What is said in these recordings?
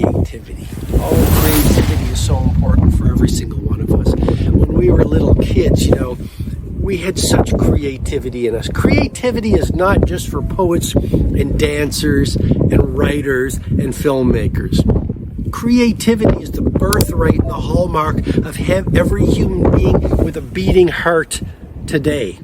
creativity. Oh, creativity is so important for every single one of us. When we were little kids, we had such creativity in us. Creativity is not just for poets and dancers and writers and filmmakers. Creativity is the birthright and the hallmark of every human being with a beating heart today.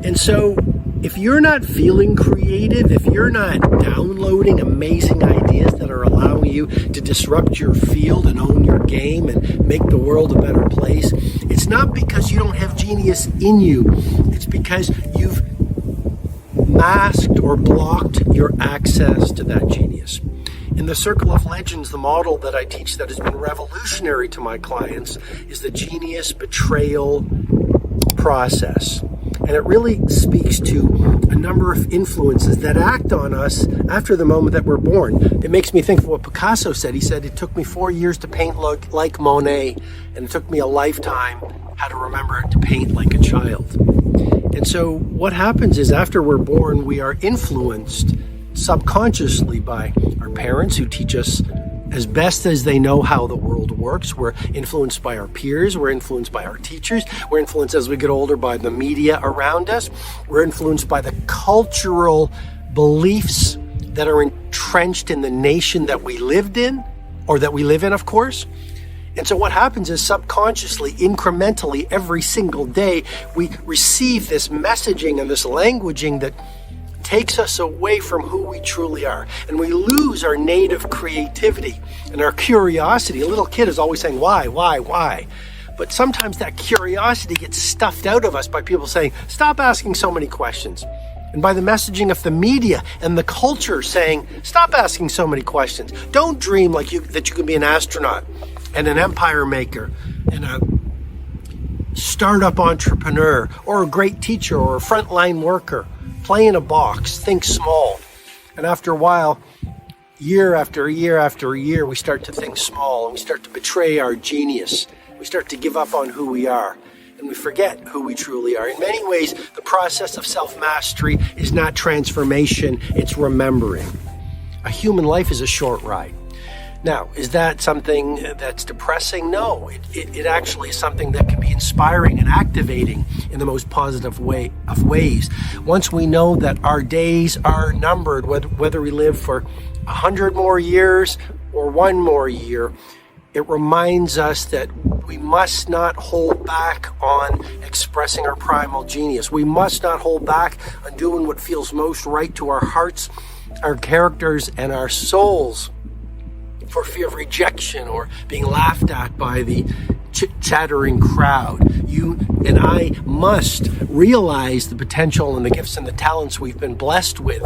And so, if you're not feeling creative, if you're not downloading amazing ideas that are allowing you to disrupt your field and own your game and make the world a better place, it's not because you don't have genius in you. It's because you've masked or blocked your access to that genius. In the Circle of Legends, the model that I teach that has been revolutionary to my clients is the genius betrayal process. And it really speaks to a number of influences that act on us after the moment that we're born. It makes me think of what Picasso said. He said, it took me 4 years to paint like Monet, and it took me a lifetime how to remember to paint like a child. And so what happens is after we're born, we are influenced subconsciously by our parents who teach us as best as they know how the world works. We're influenced by our peers. We're influenced by our teachers. We're influenced as we get older by the media around us. We're influenced by the cultural beliefs that are entrenched in the nation that we lived in, or that we live in, of course. And so what happens is subconsciously, incrementally, every single day, we receive this messaging and this languaging that takes us away from who we truly are. And we lose our native creativity and our curiosity. A little kid is always saying, why? But sometimes that curiosity gets stuffed out of us by people saying, stop asking so many questions. And by the messaging of the media and the culture saying, stop asking so many questions. Don't dream that you can be an astronaut and an empire maker and a startup entrepreneur or a great teacher or a frontline worker. Play in a box, think small. And after a while, year after year after year, we start to think small and we start to betray our genius. We start to give up on who we are and we forget who we truly are. In many ways, the process of self-mastery is not transformation, it's remembering. A human life is a short ride. Now, is that something that's depressing? No, it actually is something that can be inspiring and activating in the most positive way of ways. Once we know that our days are numbered, whether we live for 100 more years or 1 more year, it reminds us that we must not hold back on expressing our primal genius. We must not hold back on doing what feels most right to our hearts, our characters, and our souls, for fear of rejection or being laughed at by the chattering crowd. You and I must realize the potential and the gifts and the talents we've been blessed with